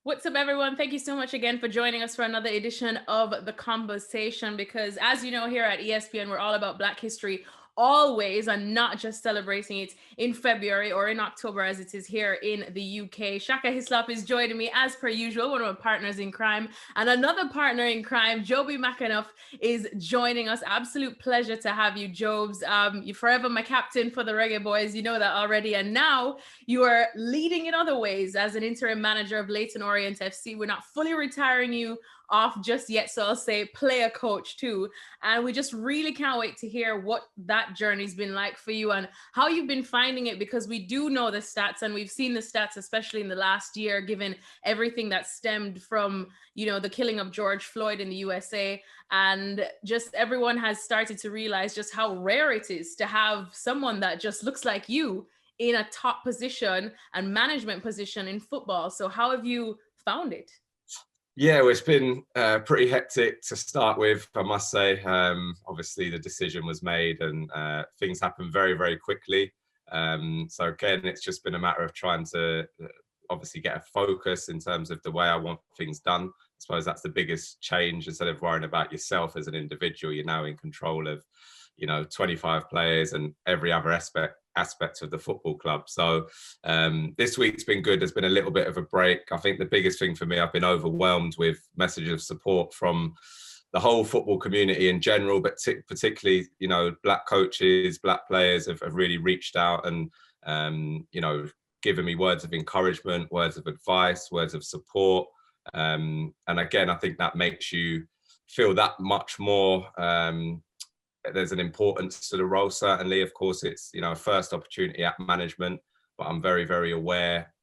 What's up, everyone? Thank you so much again for joining us for another edition of The Conversation, because as you know, here at ESPN, we're all about Black history always, and not just celebrating it in February or in October as it is here in the UK. Shaka Hislop is joining me as per usual, one of my partners in crime, and another partner in crime, Jobi McAnuff, is joining us. Absolute pleasure to have you, Jobs. You're forever my captain for the Reggae Boys. You know that already. And now you are leading in other ways as an interim manager of Leyton Orient FC. We're not fully retiring you off just yet, so I'll say player coach too. And we just really can't wait to hear what that journey's been like for you and how you've been finding it, because we do know the stats and we've seen the stats, especially in the last year, given everything that stemmed from, the killing of George Floyd in the USA. And just everyone has started to realize just how rare it is to have someone that just looks like you in a top position and management position in football. So how have you found it? Yeah, well, it's been pretty hectic to start with, I must say. Obviously, the decision was made and things happened very, very quickly. So again, it's just been a matter of trying to obviously get a focus in terms of the way I want things done. I suppose that's the biggest change. Instead of worrying about yourself as an individual, you're now in control of 25 players and every other aspect of the football club. So this week's been good. There's been a little bit of a break. I think the biggest thing for me, I've been overwhelmed with messages of support from the whole football community in general, but particularly, Black coaches, Black players have really reached out and, given me words of encouragement, words of advice, words of support. And again, I think that makes you feel that much more there's an importance to the role, certainly. Of course, it's, a first opportunity at management, but I'm very, very aware,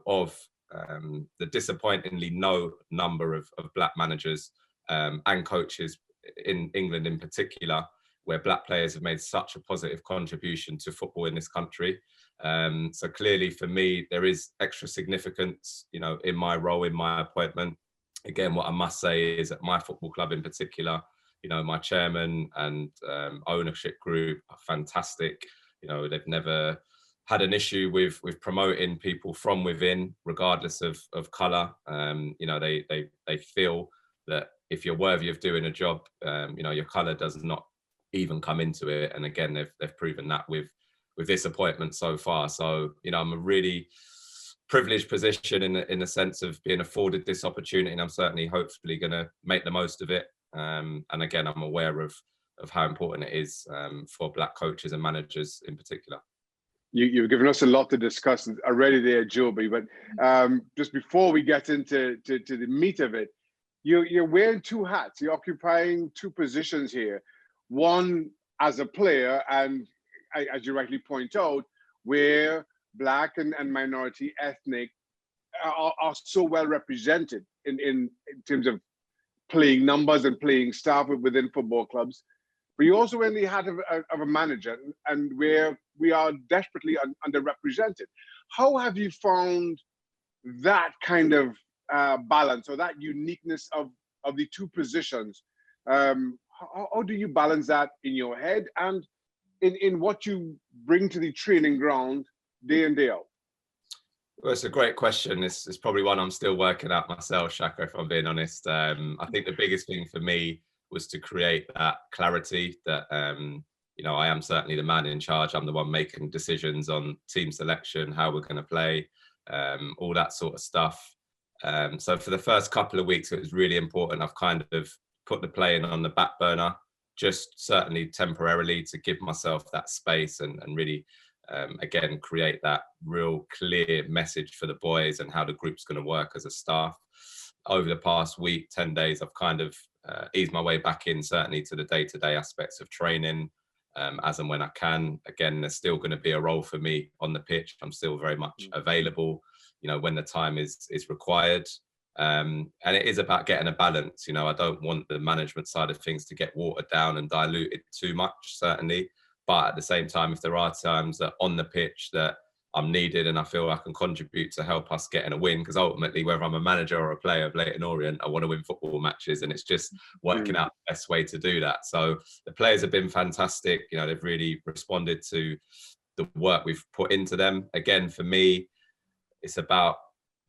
of the disappointingly no number of Black managers and coaches in England in particular, where Black players have made such a positive contribution to football in this country. So clearly for me, there is extra significance, in my role, in my appointment. Again, what I must say is at my football club in particular, my chairman and ownership group are fantastic. They've never had an issue with promoting people from within, regardless of colour. They feel that if you're worthy of doing a job, your colour does not even come into it. And again, they've proven that with this appointment so far. So, I'm a really privileged position in the sense of being afforded this opportunity, and I'm certainly hopefully going to make the most of it. And again, I'm aware of how important it is for Black coaches and managers in particular. You've given us a lot to discuss already there, Jobi, but just before we get into the meat of it, you're wearing two hats. You're occupying two positions here. One as a player, and as you rightly point out, where Black and minority ethnic are so well represented in terms of playing numbers and playing staff within football clubs. But you also wear the hat of a manager, and where we are desperately underrepresented. How have you found that kind of balance, or that uniqueness of the two positions? How do you balance that in your head and in what you bring to the training ground day in, day out? Well, it's a great question. It's probably one I'm still working out myself, Shaka, if I'm being honest. I think the biggest thing for me was to create that clarity that, I am certainly the man in charge. I'm the one making decisions on team selection, how we're going to play, all that sort of stuff. So for the first couple of weeks, it was really important. I've kind of put the playing on the back burner, just certainly temporarily, to give myself that space and really again, create that real clear message for the boys and how the group's going to work as a staff. Over the past week, 10 days, I've kind of eased my way back in, certainly to the day-to-day aspects of training, as and when I can. Again, there's still going to be a role for me on the pitch. I'm still very much available, when the time is required. And it is about getting a balance. I don't want the management side of things to get watered down and diluted too much, certainly. But at the same time, if there are times that on the pitch that I'm needed and I feel I can contribute to help us getting a win, because ultimately, whether I'm a manager or a player of Leyton Orient, I want to win football matches, and it's just working out the best way to do that. So the players have been fantastic. They've really responded to the work we've put into them. Again, for me, it's about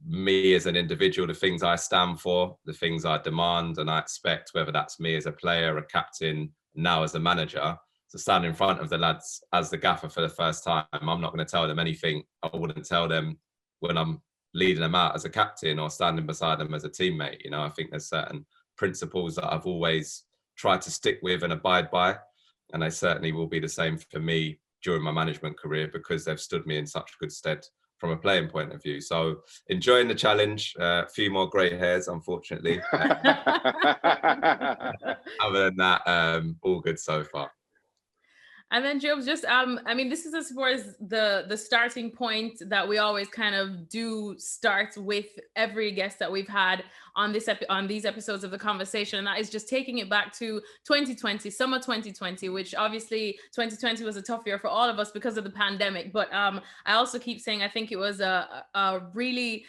me as an individual, the things I stand for, the things I demand and I expect, whether that's me as a player, a captain, now as a manager, to stand in front of the lads as the gaffer for the first time. I'm not going to tell them anything I wouldn't tell them when I'm leading them out as a captain or standing beside them as a teammate. You know, I think there's certain principles that I've always tried to stick with and abide by. And they certainly will be the same for me during my management career, because they've stood me in such good stead from a playing point of view. So enjoying the challenge, a few more grey hairs, unfortunately. Other than that, all good so far. And then Job, just I mean, this is I suppose the starting point that we always kind of do start with every guest that we've had on these episodes of the conversation, and that is just taking it back to 2020, summer 2020, which obviously 2020 was a tough year for all of us because of the pandemic. But I also keep saying I think it was a really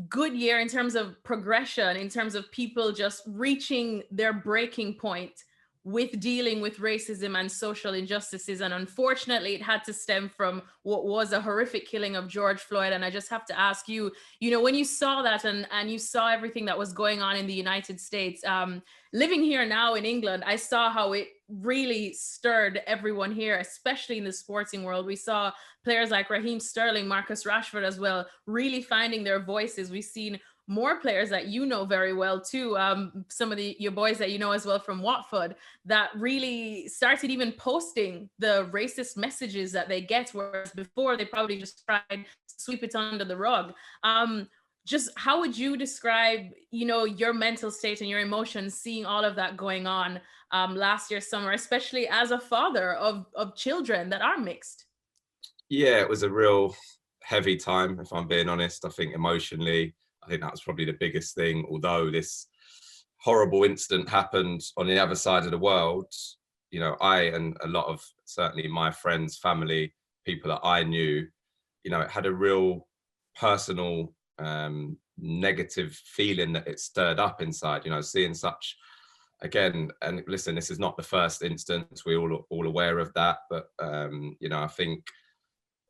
good year in terms of progression, in terms of people just reaching their breaking point with dealing with racism and social injustices. And unfortunately, it had to stem from what was a horrific killing of George Floyd. And I just have to ask you, you know, when you saw that and you saw everything that was going on in the United States, living here now in England, I saw how it really stirred everyone here, especially in the sporting world. We saw players like Raheem, Sterling, Marcus Rashford as well, really finding their voices. We've seen more players that you know very well too, some of your boys that you know as well from Watford, that really started even posting the racist messages that they get, whereas before they probably just tried to sweep it under the rug. Just how would you describe, you know, your mental state and your emotions seeing all of that going on last year summer, especially as a father of children that are mixed? Yeah, it was a real heavy time, if I'm being honest. I think emotionally, I think that was probably the biggest thing. Although this horrible incident happened on the other side of the world, you know, I and a lot of certainly my friends, family, people that I knew, you know, it had a real personal negative feeling that it stirred up inside, you know, seeing such, again, and listen, this is not the first instance, we're all aware of that, but you know, I think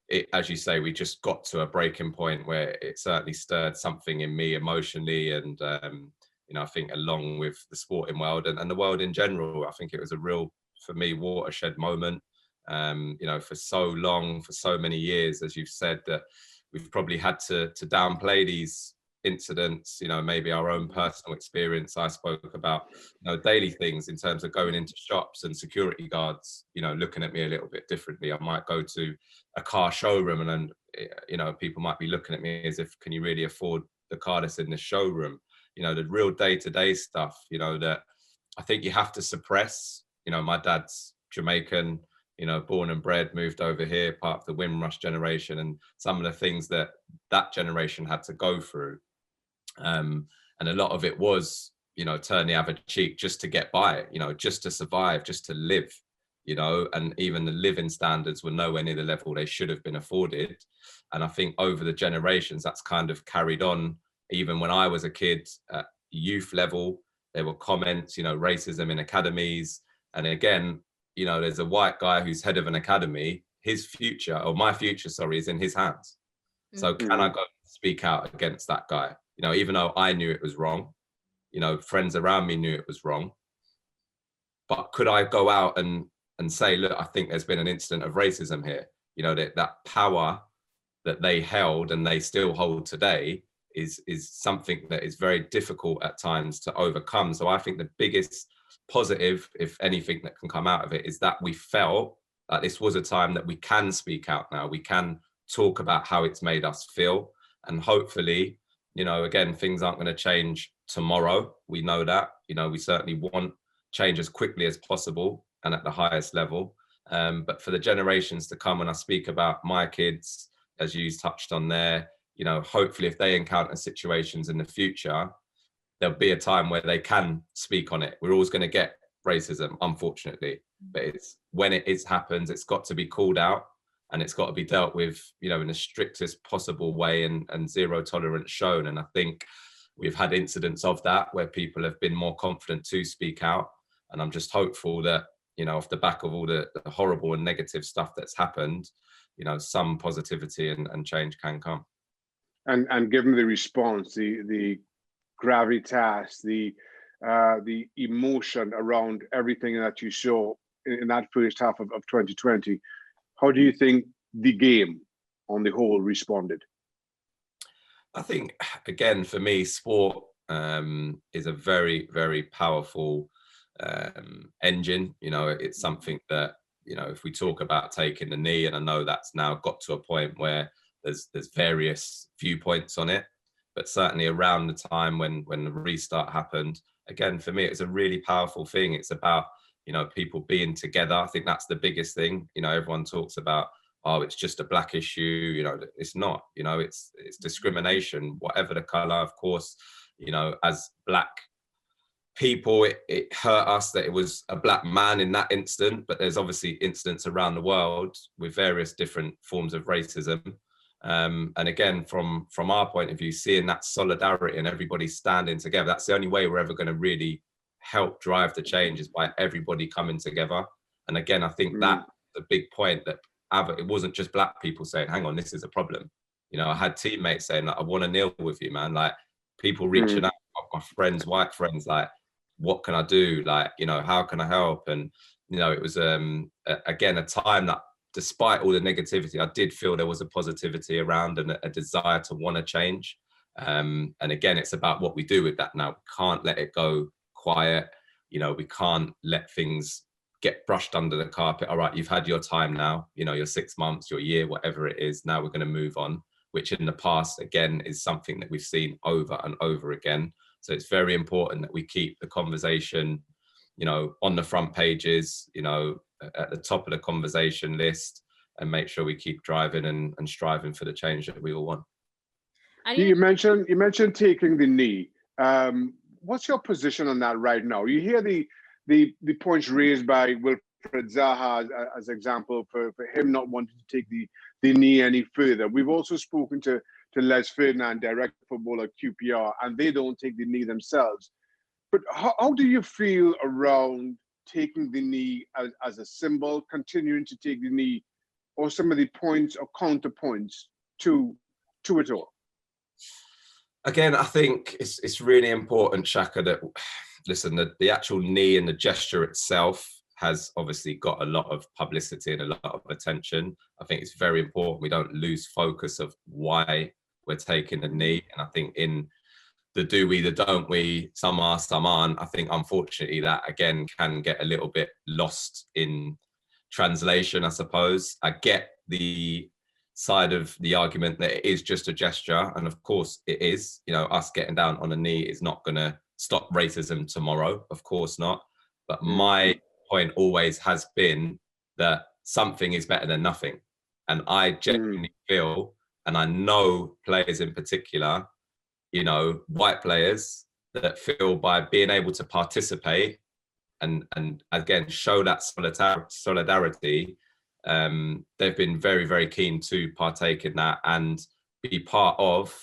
it, as you say, we just got to a breaking point where it certainly stirred something in me emotionally, and you know, I think along with the sporting world and the world in general, I think it was a real, for me, watershed moment. You know, for so long, for so many years, as you've said, that we've probably had to downplay these incidents, you know, maybe our own personal experience. I spoke about, you know, daily things in terms of going into shops and security guards, you know, looking at me a little bit differently. I might go to a car showroom and then, you know, people might be looking at me as if, can you really afford the car that's in the showroom? You know, the real day-to-day stuff, you know, that I think you have to suppress. You know, my dad's Jamaican, you know, born and bred, moved over here, part of the Windrush generation, and some of the things that that generation had to go through. And a lot of it was, you know, turn the other cheek just to get by, you know, just to survive, just to live, you know, and even the living standards were nowhere near the level they should have been afforded. And I think over the generations, that's kind of carried on. Even when I was a kid at youth level, there were comments, you know, racism in academies. And again, you know, there's a white guy who's head of an academy, his future, or my future, sorry, is in his hands. So can I go speak out against that guy? You know, even though I knew it was wrong, you know, friends around me knew it was wrong. But could I go out and say, look, I think there's been an incident of racism here. You know, that power that they held and they still hold today is something that is very difficult at times to overcome. So I think the biggest positive, if anything, that can come out of it is that we felt that this was a time that we can speak out now. We can talk about how it's made us feel. And hopefully, you know, again, things aren't going to change tomorrow. We know that. You know, we certainly want change as quickly as possible and at the highest level. But for the generations to come, when I speak about my kids, as you touched on there, you know, hopefully if they encounter situations in the future, there'll be a time where they can speak on it. We're always going to get racism, unfortunately, but it's when it happens, it's got to be called out and it's got to be dealt with, you know, in the strictest possible way and zero tolerance shown. And I think we've had incidents of that where people have been more confident to speak out. And I'm just hopeful that, you know, off the back of all the horrible and negative stuff that's happened, you know, some positivity and change can come. and given the response, the gravitas, the emotion around everything that you saw in that first half of 2020, how do you think the game on the whole responded? I think, again, for me, sport is a very, very powerful engine. It's something that, if we talk about taking the knee, and I know that's now got to a point where there's various viewpoints on it, but certainly around the time when the restart happened, again, for me, it's a really powerful thing. It's about, people being together. I think that's the biggest thing. Everyone talks about, oh, it's just a black issue. It's not. It's discrimination, whatever the color. Of course, as black people, it hurt us that it was a black man in that instant, but there's obviously incidents around the world with various different forms of racism. And again, from our point of view, seeing that solidarity and everybody standing together, that's the only way we're ever going to really help drive the change, is by everybody coming together. And again, I think that's the big point, that it wasn't just black people saying, hang on, this is a problem. I had teammates saying, like, I want to kneel with you, man. Like, people reaching out, my friends, white friends, like, what can I do? Like, how can I help? And, it was, again, a time that, despite all the negativity, I did feel there was a positivity around and a desire to want to change. And again, it's about what we do with that now. We can't let it go quiet. We can't let things get brushed under the carpet. All right, you've had your time now, your 6 months, your year, whatever it is. Now we're going to move on, which in the past, again, is something that we've seen over and over again. So it's very important that we keep the conversation, on the front pages, at the top of the conversation list, and make sure we keep driving and striving for the change that we all want. You mentioned taking the knee. What's your position on that right now? You hear the points raised by Wilfried Zaha as example for him not wanting to take the knee any further. We've also spoken to Ferdinand, direct football at QPR, and they don't take the knee themselves. But how do you feel around taking the knee as a symbol, continuing to take the knee, or some of the points or counterpoints to it all? Again, I think it's really important, Shaka, that, listen, the actual knee and the gesture itself has obviously got a lot of publicity and a lot of attention. I think it's very important we don't lose focus of why we're taking the knee. And I think in the do we, the don't we, some are, some aren't, I think unfortunately that again can get a little bit lost in translation, I suppose. I get the side of the argument that it is just a gesture, and of course it is. Us getting down on a knee is not going to stop racism tomorrow, of course not. But my point always has been that something is better than nothing. And I genuinely feel, and I know players in particular, white players, that feel by being able to participate and again show that solidarity, they've been very, very keen to partake in that and be part of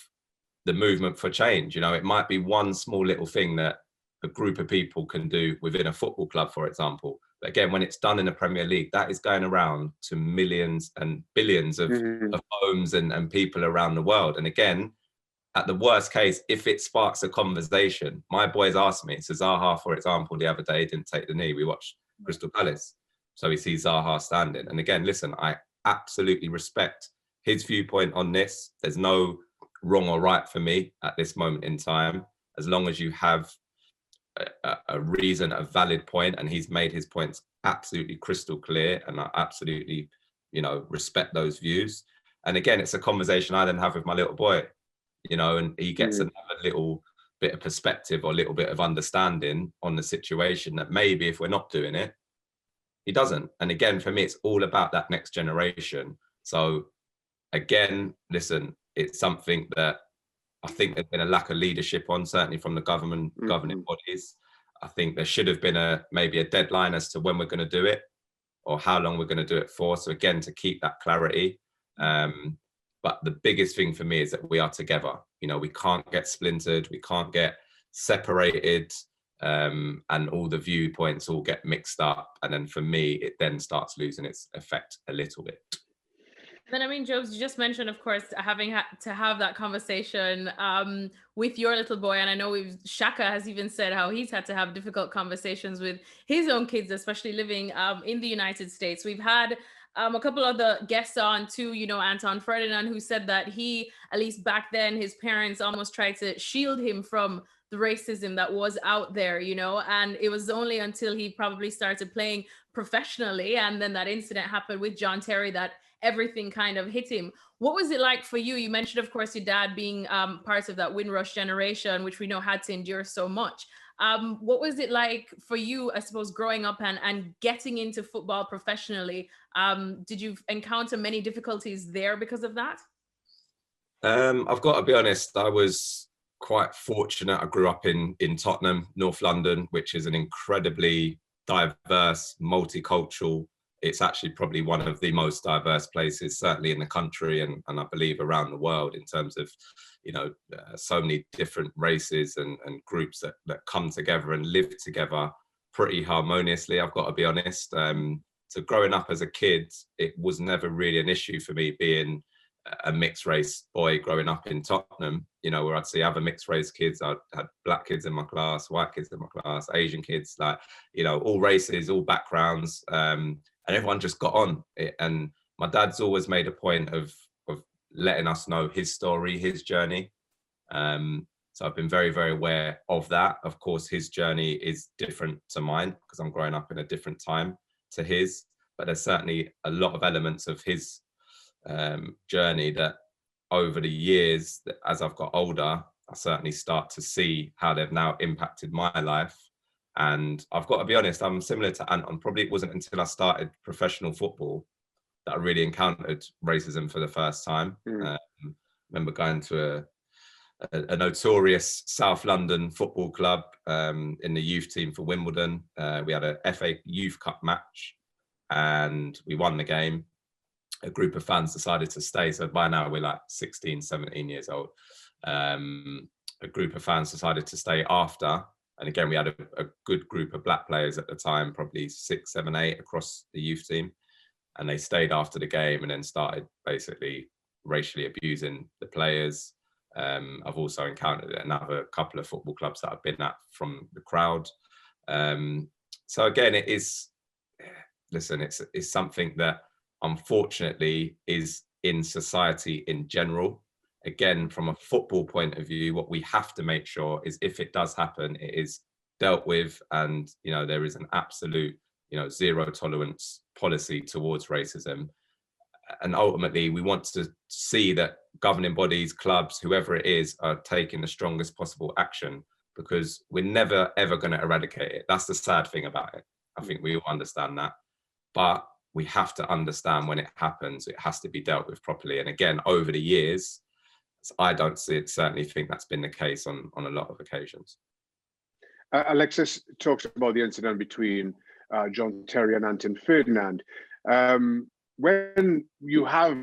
the movement for change. It might be one small little thing that a group of people can do within a football club, for example. But again, when it's done in the Premier League, that is going around to millions and billions of homes and people around the world. And again, at the worst case, if it sparks a conversation, my boys asked me, so Zaha, for example, the other day didn't take the knee. We watched Crystal Palace. So he sees Zaha standing. And again, listen, I absolutely respect his viewpoint on this. There's no wrong or right for me at this moment in time, as long as you have a reason, a valid point, and he's made his points absolutely crystal clear, and I absolutely, respect those views. And again, it's a conversation I then have with my little boy, and he gets another little bit of perspective or a little bit of understanding on the situation that maybe if we're not doing it, he doesn't. And again, for me, it's all about that next generation. So again, listen, it's something that I think there's been a lack of leadership on, certainly from the governing bodies. I think there should have been maybe a deadline as to when we're going to do it or how long we're going to do it for. So again, to keep that clarity. But the biggest thing for me is that we are together. We can't get splintered. We can't get separated. And all the viewpoints all get mixed up. And then for me, it then starts losing its effect a little bit. Then, I mean, Jobs, you just mentioned, of course, having to have that conversation with your little boy. And I know Shaka has even said how he's had to have difficult conversations with his own kids, especially living in the United States. We've had a couple of the guests on too, Anton Ferdinand, who said that he, at least back then, his parents almost tried to shield him from the racism that was out there, and it was only until he probably started playing professionally and then that incident happened with John Terry that everything kind of hit him. What was it like for you? You mentioned, of course, your dad being part of that Windrush generation, which we know had to endure so much. What was it like for you, I suppose, growing up and getting into football professionally? Did you encounter many difficulties there because of that? I've got to be honest, I was quite fortunate. I grew up in Tottenham, North London, which is an incredibly diverse, multicultural. It's actually probably one of the most diverse places, certainly in the country and I believe around the world, in terms of, so many different races and groups that come together and live together pretty harmoniously, I've got to be honest. So growing up as a kid, it was never really an issue for me being a mixed race boy growing up in Tottenham, where I'd see other mixed race kids. I had black kids in my class, white kids in my class, Asian kids, like, all races, all backgrounds. And everyone just got on it. And my dad's always made a point of letting us know his story, his journey. So I've been very, very aware of that. Of course, his journey is different to mine because I'm growing up in a different time to his, but there's certainly a lot of elements of his journey that over the years, as I've got older, I certainly start to see how they've now impacted my life. And I've got to be honest, I'm similar to Anton. Probably it wasn't until I started professional football that I really encountered racism for the first time. Remember going to a notorious South London football club in the youth team for Wimbledon. We had a FA Youth Cup match and we won the game. A group of fans decided to stay. So by now we're like 16, 17 years old. A group of fans decided to stay after. And again, we had a good group of black players at the time, probably 6, 7, 8 across the youth team. And they stayed after the game and then started basically racially abusing the players. I've also encountered it in another couple of football clubs that I've been at from the crowd. So again, it is, listen, it's something that unfortunately is in society in general. Again, from a football point of view, what we have to make sure is if it does happen, it is dealt with and, there is an absolute, zero tolerance policy towards racism. And ultimately, we want to see that governing bodies, clubs, whoever it is, are taking the strongest possible action because we're never, ever going to eradicate it. That's the sad thing about it. I think we all understand that. But we have to understand when it happens, it has to be dealt with properly. And again, over the years, I don't certainly think that's been the case on a lot of occasions. Alexis talks about the incident between John Terry and Anton Ferdinand. When you have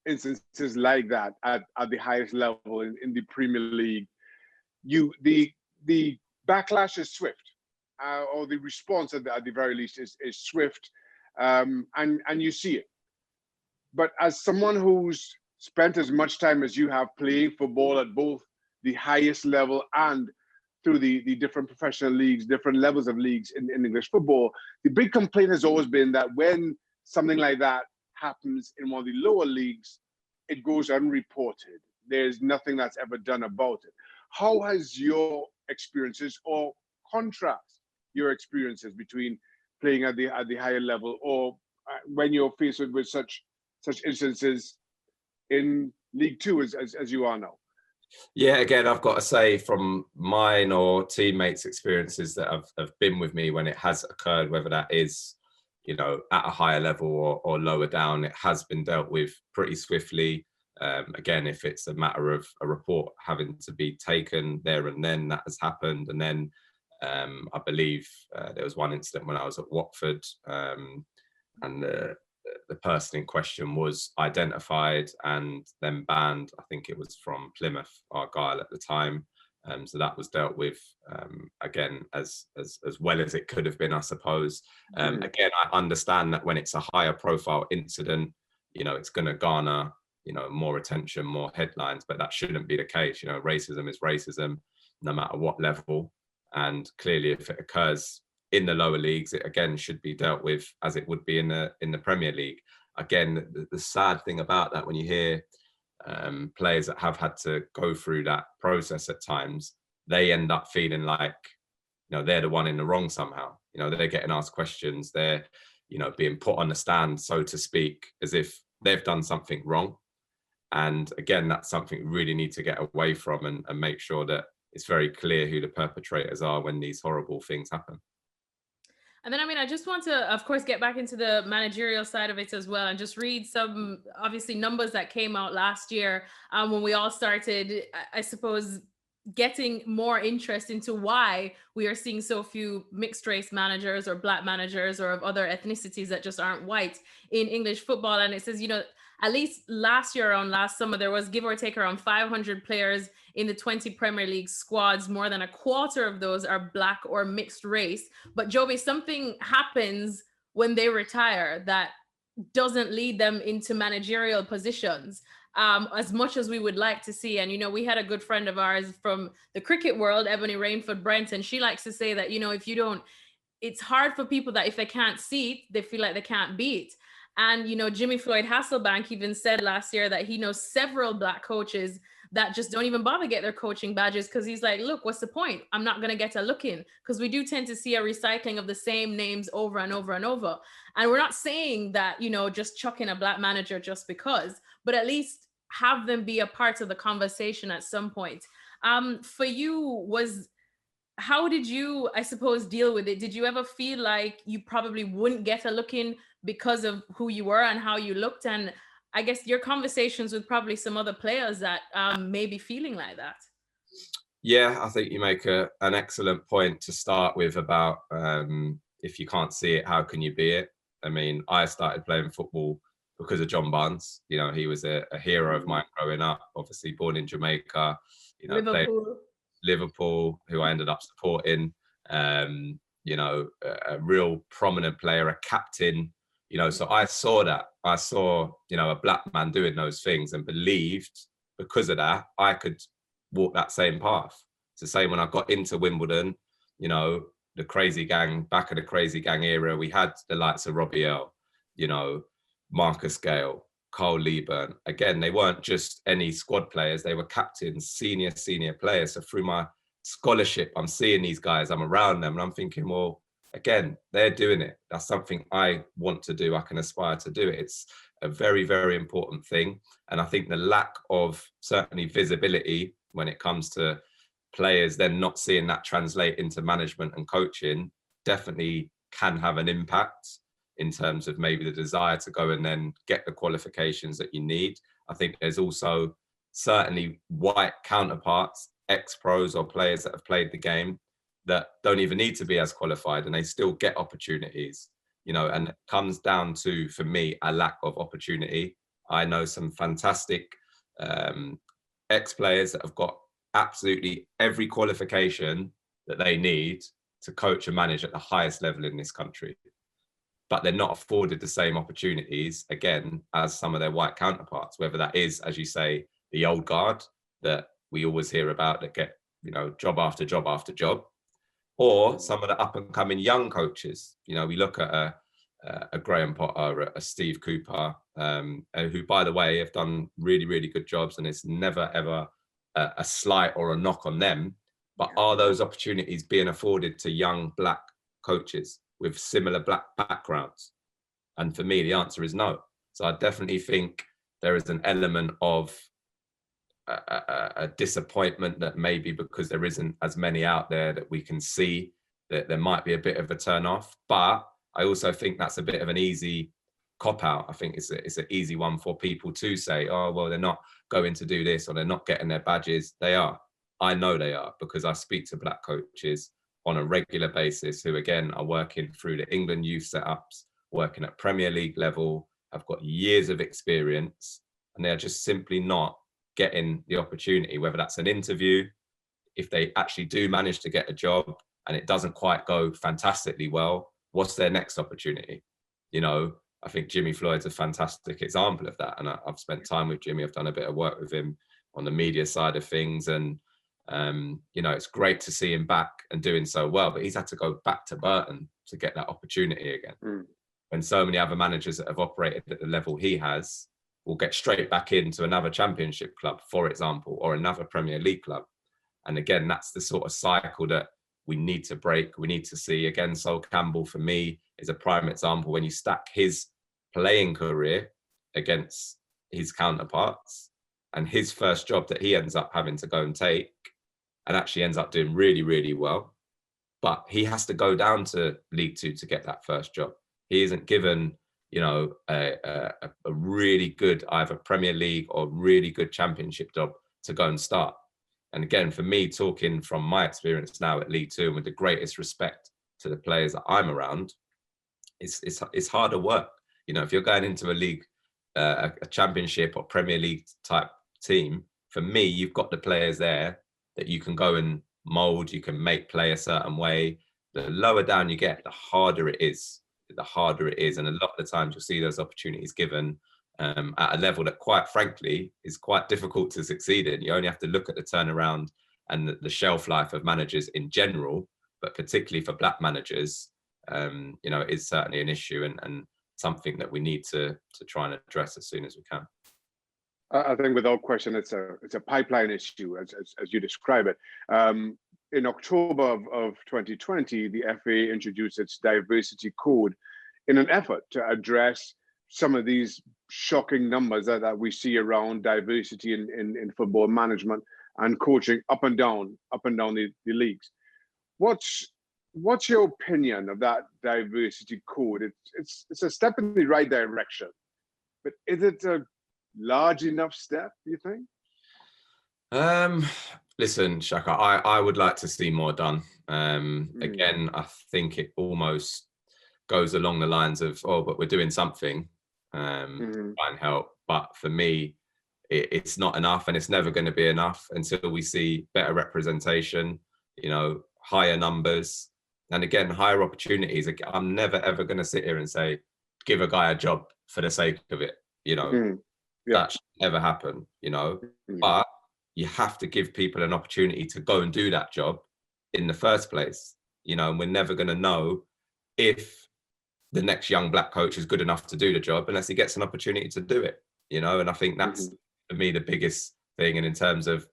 instances like that at the highest level in the Premier League, the backlash is swift, or the response at the very least is swift, and you see it. But as someone who's spent as much time as you have playing football at both the highest level and through the different professional leagues, different levels of leagues in English football, the big complaint has always been that when something like that happens in one of the lower leagues, it goes unreported. There's nothing that's ever done about it. How has your experiences, or contrast your experiences between playing at the higher level, or when you're faced with such instances in League Two as you are now? Yeah, again, I've got to say from mine or teammates' experiences that have been with me when it has occurred, whether that is, at a higher level or lower down, it has been dealt with pretty swiftly. Again, if it's a matter of a report having to be taken there and then, that has happened. And then I believe there was one incident when I was at Watford and the person in question was identified and then banned. I think it was from Plymouth, Argyle at the time. So that was dealt with, again, as well as it could have been, I suppose. Again, I understand that when it's a higher profile incident, it's going to garner, more attention, more headlines, but that shouldn't be the case. Racism is racism, no matter what level. And clearly, if it occurs in the lower leagues, it again should be dealt with as it would be in the Premier League. Again, the sad thing about that, when you hear players that have had to go through that process at times, they end up feeling like, they're the one in the wrong somehow. They're getting asked questions. They're, being put on the stand, so to speak, as if they've done something wrong. And again, that's something we really need to get away from and make sure that it's very clear who the perpetrators are when these horrible things happen. And then, I just want to, of course, get back into the managerial side of it as well, and just read some, obviously, numbers that came out last year when we all started, I suppose, getting more interest into why we are seeing so few mixed race managers or black managers or of other ethnicities that just aren't white in English football. And it says, at least last year, around last summer, there was give or take around 500 players in the 20 Premier League squads. More than a quarter of those are black or mixed race. But Jobi, something happens when they retire that doesn't lead them into managerial positions as much as we would like to see. And, we had a good friend of ours from the cricket world, Ebony Rainford-Brent, and she likes to say that, if you don't, it's hard for people that if they can't see it, they feel like they can't beat. And, Jimmy Floyd Hasselbaink even said last year that he knows several black coaches that just don't even bother get their coaching badges because he's like, look, what's the point? I'm not going to get a look in, because we do tend to see a recycling of the same names over and over and over. And we're not saying that, just chuck in a black manager just because, but at least have them be a part of the conversation at some point. For you, how did you, I suppose, deal with it? Did you ever feel like you probably wouldn't get a look in because of who you were and how you looked? And I guess your conversations with probably some other players that may be feeling like that. Yeah, I think you make an excellent point to start with about if you can't see it, how can you be it? I started playing football because of John Barnes. He was a hero of mine growing up, obviously born in Jamaica, Liverpool, who I ended up supporting, a real prominent player, a captain, so I saw that. I saw, a black man doing those things and believed because of that, I could walk that same path. It's the same when I got into Wimbledon, the crazy gang, back of the crazy gang era, we had the likes of Robbie Earl, Marcus Gale, Carl Lieburn. Again, they weren't just any squad players, they were captains, senior players. So through my scholarship, I'm seeing these guys, I'm around them, and I'm thinking, well, again, they're doing it. That's something I want to do. I can aspire to do it. It's a very, very important thing. And I think the lack of certainly visibility when it comes to players then not seeing that translate into management and coaching definitely can have an impact in terms of maybe the desire to go and then get the qualifications that you need. I think there's also certainly white counterparts, ex-pros or players that have played the game that don't even need to be as qualified and they still get opportunities, and it comes down to, for me, a lack of opportunity. I know some fantastic ex-players that have got absolutely every qualification that they need to coach and manage at the highest level in this country, but they're not afforded the same opportunities, again, as some of their white counterparts, whether that is, as you say, the old guard that we always hear about that get, job after job after job, or some of the up and coming young coaches. We look at a Graham Potter, a Steve Cooper, who, by the way, have done really, really good jobs, and it's never, ever a slight or a knock on them. But are those opportunities being afforded to young black coaches with similar black backgrounds? And for me, the answer is no. So I definitely think there is an element of a disappointment that maybe because there isn't as many out there that we can see, that there might be a bit of a turn off. But I also think that's a bit of an easy cop out. I think it's an easy one for people to say, oh, well, they're not going to do this or they're not getting their badges. They are. I know they are, because I speak to black coaches on a regular basis who, again, are working through the England youth setups, working at Premier League level, have got years of experience, and they're just simply not getting the opportunity, whether that's an interview, if they actually do manage to get a job and it doesn't quite go fantastically well, what's their next opportunity? I think Jimmy Floyd's a fantastic example of that. And I've spent time with Jimmy. I've done a bit of work with him on the media side of things. And, it's great to see him back and doing so well, but he's had to go back to Burton to get that opportunity again. When so many other managers that have operated at the level he has will get straight back into another championship club, for example, or another Premier League club. And again, that's the sort of cycle that we need to break. We need to see, again, Sol Campbell for me is a prime example. When you stack his playing career against his counterparts and his first job that he ends up having to go and take and actually ends up doing really, really well. But he has to go down to League Two to get that first job. He isn't given, a really good either Premier League or really good championship job to go and start. And again, for me, talking from my experience now at League Two and with the greatest respect to the players that I'm around, it's harder work. If you're going into a league, a championship or Premier League type team, for me, you've got the players there that you can go and mold, you can make play a certain way. The lower down you get, the harder it is. And a lot of the times you'll see those opportunities given at a level that, quite frankly, is quite difficult to succeed in. You only have to look at the turnaround and the shelf life of managers in general, but particularly for black managers, it is certainly an issue and something that we need to try and address as soon as we can. I think without question, it's a pipeline issue, as you describe it. In October of 2020, the FA introduced its diversity code in an effort to address some of these shocking numbers that we see around diversity in football management and coaching up and down the leagues. What's your opinion of that diversity code? It's a step in the right direction, but is it a large enough step, do you think? Listen, Shaka, I would like to see more done. Again, I think it almost goes along the lines of, but we're doing something to try and help. But for me, it's not enough, and it's never going to be enough until we see better representation, higher numbers, and again, higher opportunities. I'm never, ever going to sit here and say, give a guy a job for the sake of it. That should never happen, but you have to give people an opportunity to go and do that job in the first place, and we're never going to know if the next young black coach is good enough to do the job unless he gets an opportunity to do it, and I think that's for me the biggest thing. And in terms of,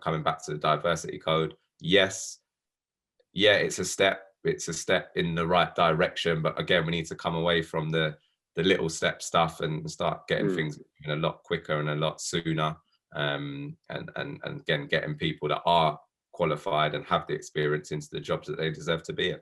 coming back to the diversity code, yes, it's a step in the right direction, but again, we need to come away from the little step stuff and start getting things a lot quicker and a lot sooner. And again, getting people that are qualified and have the experience into the jobs that they deserve to be in.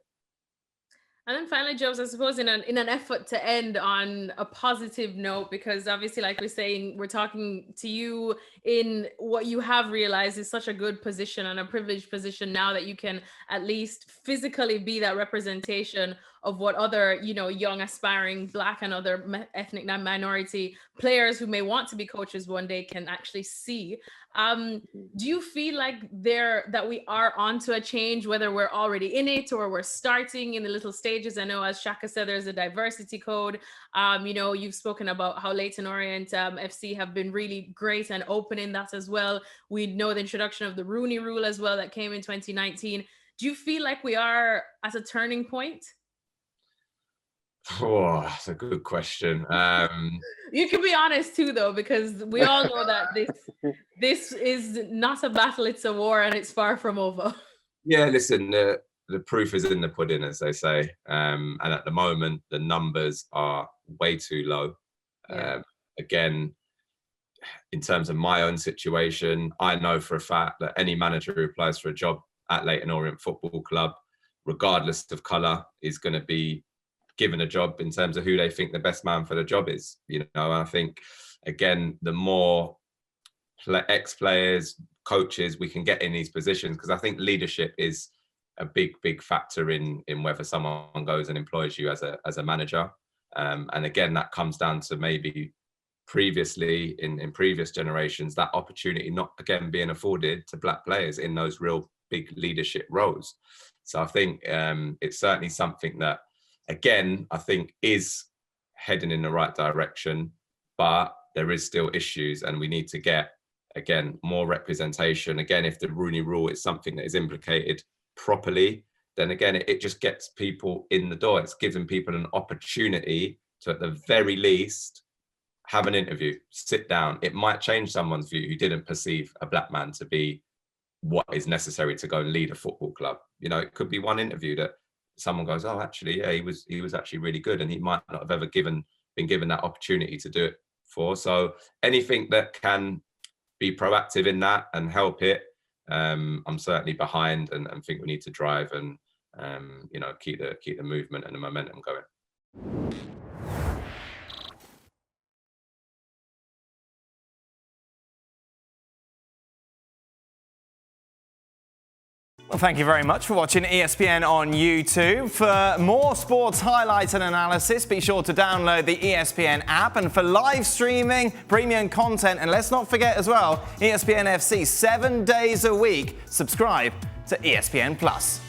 And then finally, Jobs, I suppose in an effort to end on a positive note, because obviously, like we're saying, we're talking to you in what you have realized is such a good position and a privileged position now that you can at least physically be that representation of what other, young aspiring black and other ethnic minority players who may want to be coaches one day can actually see. Do you feel like that we are onto a change, whether we're already in it or we're starting in the little stages? I know, as Shaka said, there's a diversity code. You've spoken about how Leyton Orient FC have been really great and open in that as well. We know the introduction of the Rooney Rule as well that came in 2019. Do you feel like we are at a turning point? Oh, that's a good question. You can be honest too, though, because we all know that this is not a battle, it's a war, and it's far from over. Yeah, listen, the proof is in the pudding, as they say. And at the moment, the numbers are way too low. Again, in terms of my own situation, I know for a fact that any manager who applies for a job at Leyton Orient Football Club, regardless of colour, is going to be given a job in terms of who they think the best man for the job is. I think, again, the more ex-players, coaches we can get in these positions, because I think leadership is a big factor in whether someone goes and employs you as a manager. And again, that comes down to maybe previously in previous generations, that opportunity not again being afforded to black players in those real big leadership roles. So I think it's certainly something that, again, I think is heading in the right direction, but there is still issues, and we need to get, again, more representation. Again, if the Rooney Rule is something that is implicated properly, then again, it just gets people in the door. It's giving people an opportunity to, at the very least, have an interview, sit down. It might change someone's view who didn't perceive a black man to be what is necessary to go and lead a football club. You know, it could be one interview that someone goes, oh, actually, yeah, he was actually really good, and he might not have ever been given that opportunity to do it for. So anything that can be proactive in that and help it, I'm certainly behind, and think we need to drive and you know, keep the movement and the momentum going. Well, thank you very much for watching ESPN on YouTube. For more sports highlights and analysis, be sure to download the ESPN app. And for live streaming, premium content, and let's not forget as well, ESPN FC 7 days a week. Subscribe to ESPN Plus.